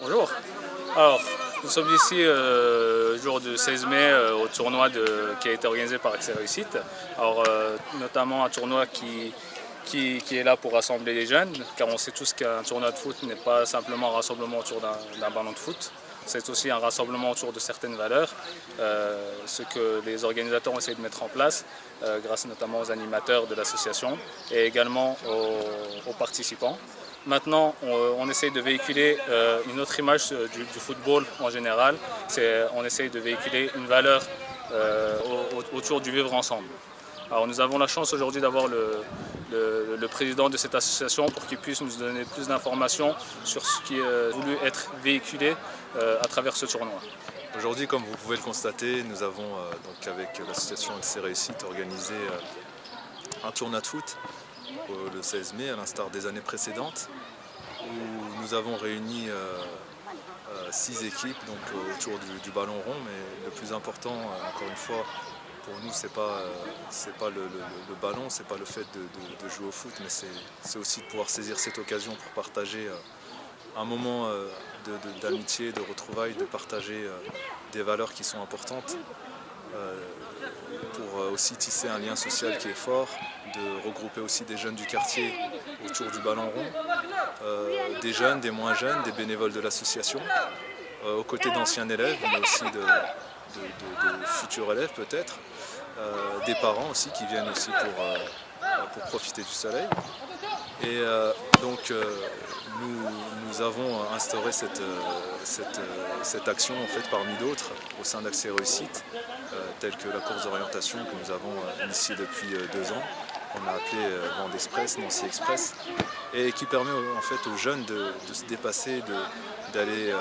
Bonjour. Alors, nous sommes ici jour du 16 mai au tournoi qui a été organisé par Accès Réussite. Alors, notamment un tournoi qui est là pour rassembler les jeunes, car on sait tous qu'un tournoi de foot n'est pas simplement un rassemblement autour d'un ballon de foot. C'est aussi un rassemblement autour de certaines valeurs, ce que les organisateurs ont essayé de mettre en place, grâce notamment aux animateurs de l'association et également aux participants. Maintenant, on essaye de véhiculer une autre image du football en général. On essaye de véhiculer une valeur autour du vivre ensemble. Alors, nous avons la chance aujourd'hui d'avoir le président de cette association pour qu'il puisse nous donner plus d'informations sur ce qui est voulu être véhiculé à travers ce tournoi. Aujourd'hui, comme vous pouvez le constater, nous avons donc avec l'association Accès Réussite organisé un tournoi de foot le 16 mai, à l'instar des années précédentes, où nous avons réuni 6 équipes donc, autour du ballon rond, mais le plus important, encore une fois, pour nous, c'est pas le ballon, c'est pas le fait de jouer au foot, mais c'est aussi de pouvoir saisir cette occasion pour partager un moment d'amitié, de retrouvailles, de partager des valeurs qui sont importantes, pour aussi tisser un lien social qui est fort, de regrouper aussi des jeunes du quartier autour du ballon rond, des jeunes, des moins jeunes, des bénévoles de l'association, aux côtés d'anciens élèves, mais aussi de futurs élèves peut-être, des parents aussi qui viennent aussi pour profiter du soleil. Et donc nous avons instauré cette action en fait, parmi d'autres au sein d'Accès Réussite, telle que la course d'orientation que nous avons initiée depuis 2 ans, qu'on a appelée Vendée Express, Nancy Express, et qui permet en fait aux jeunes de se dépasser, d'aller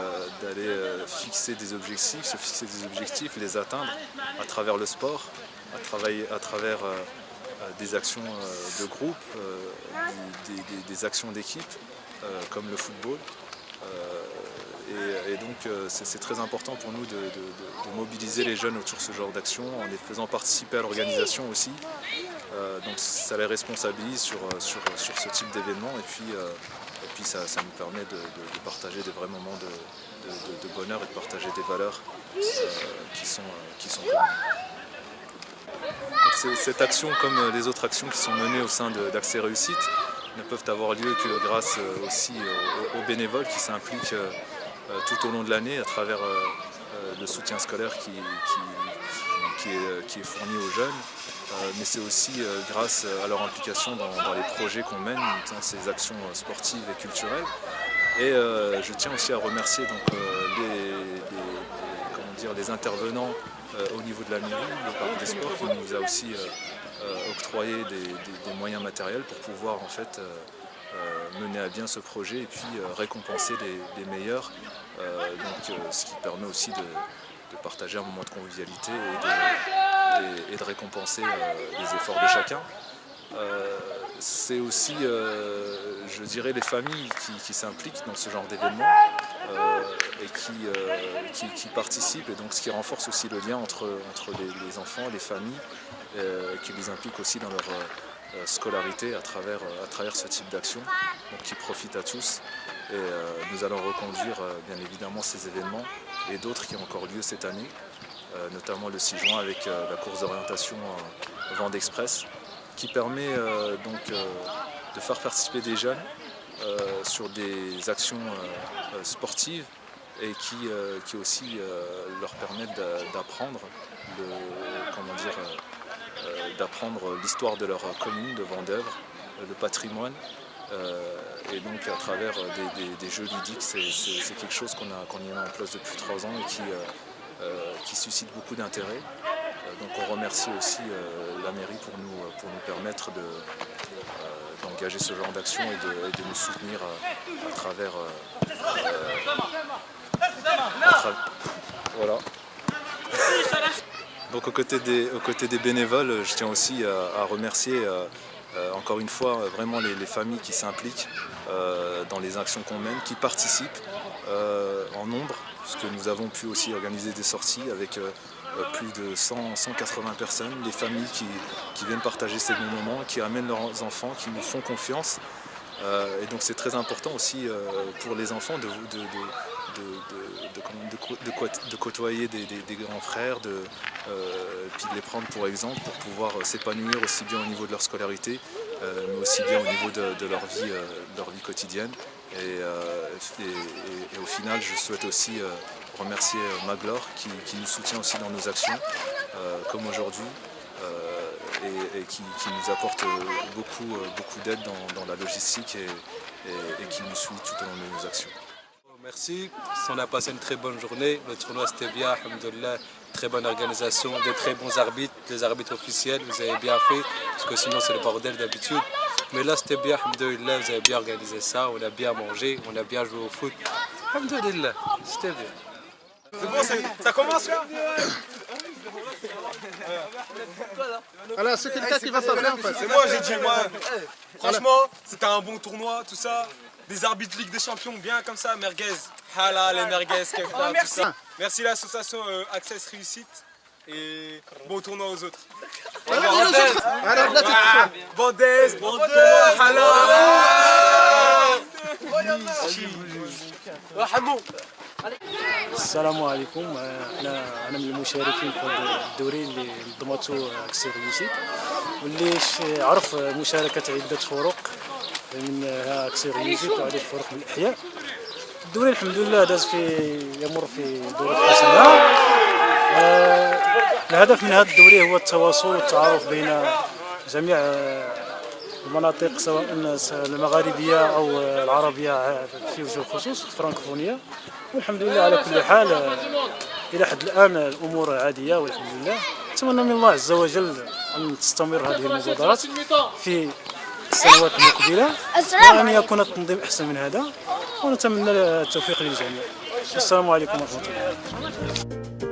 fixer des objectifs, se fixer des objectifs, les atteindre à travers le sport, à travers des actions de groupe, des actions d'équipe, comme le football. Et donc c'est très important pour nous de mobiliser les jeunes autour de ce genre d'action en les faisant participer à l'organisation aussi. Donc ça les responsabilise sur ce type d'événement et puis ça nous permet de partager des vrais moments de bonheur et de partager des valeurs qui sont communes. Cette action, comme les autres actions qui sont menées au sein d'Accès Réussite, ne peuvent avoir lieu que grâce aussi aux bénévoles qui s'impliquent tout au long de l'année à travers le soutien scolaire qui est fourni aux jeunes, mais c'est aussi grâce à leur implication dans les projets qu'on mène, dans ces actions sportives et culturelles. Et je tiens aussi à remercier donc, les intervenants au niveau de la mairie, le parc des sports, qui nous a aussi octroyé des moyens matériels pour pouvoir en fait mener à bien ce projet et puis récompenser les meilleurs, ce qui permet aussi de partager un moment de convivialité et de récompenser les efforts de chacun. C'est aussi, je dirais, les familles qui s'impliquent dans ce genre d'événement et qui participent, et donc ce qui renforce aussi le lien entre les enfants, les familles, qui les impliquent aussi dans leur scolarité à travers ce type d'action, donc qui profite à tous. Et nous allons reconduire bien évidemment ces événements et d'autres qui ont encore lieu cette année, notamment le 6 juin avec la course d'orientation Vendée Express, qui permet donc de faire participer des jeunes sur des actions sportives et qui aussi leur permettent d'apprendre l'histoire de leur commune, de Vendeuvre, le patrimoine. Et donc à travers des jeux ludiques, c'est quelque chose qu'on a mis en place depuis 3 ans et qui suscite beaucoup d'intérêt. Donc on remercie aussi la mairie pour nous permettre d'engager ce genre d'action et de nous soutenir à travers. Voilà. Donc aux côtés des bénévoles, je tiens aussi à remercier encore une fois vraiment les familles qui s'impliquent dans les actions qu'on mène, qui participent en nombre, puisque nous avons pu aussi organiser des sorties avec plus de 180 personnes, les familles qui viennent partager ces bons moments, qui amènent leurs enfants, qui nous font confiance. Et donc c'est très important aussi pour les enfants de côtoyer des grands frères, puis de les prendre pour exemple pour pouvoir s'épanouir aussi bien au niveau de leur scolarité, mais aussi bien au niveau de leur vie quotidienne. Et au final, je souhaite aussi remercier Maglor qui nous soutient aussi dans nos actions, comme aujourd'hui, et qui nous apporte beaucoup d'aide dans la logistique et qui nous suit tout au long de nos actions. Merci, on a passé une très bonne journée, le tournoi c'était bien, alhamdoulilah, très bonne organisation, des très bons arbitres, les arbitres officiels, vous avez bien fait, parce que sinon c'est le bordel d'habitude. Mais là c'était bien, alhamdoulilah, vous avez bien organisé ça, on a bien mangé, on a bien joué au foot, alhamdoulilah, c'était bien. C'est bon, ça commence là. Alors, c'est quelqu'un qui va parler en fait. C'est moi, j'ai dit, moi. Franchement, c'était un bon tournoi, tout ça. Des arbitres Ligue des Champions, bien comme ça, merguez. Hala, les merguez, kefta, tout ça. Merci l'association Access Réussite et bon tournoi aux autres. Bandez, bon tournoi, hala. السلام عليكم. انا من المشاركين في هذا الدوري اللي نظمته اكسير ريوسيت، واللي عرف مشاركه عده فرق منها اكسير ريوسيت وعدد فرق من الاحياء. الدوري الحمد لله يمر في دورة حسنه. الهدف من هذا الدوري هو التواصل والتعارف بين جميع المناطق، سواء المغاربيه او العربيه في وجه الخصوص الفرنكفونيه. والحمد لله على كل حال الى حد الان الامور عاديه والحمد لله. نتمنى من الله عز وجل ان تستمر هذه المبادرات في السنوات المقبله وان يكون التنظيم احسن من هذا، ونتمنى التوفيق للجميع. السلام عليكم ورحمه الله.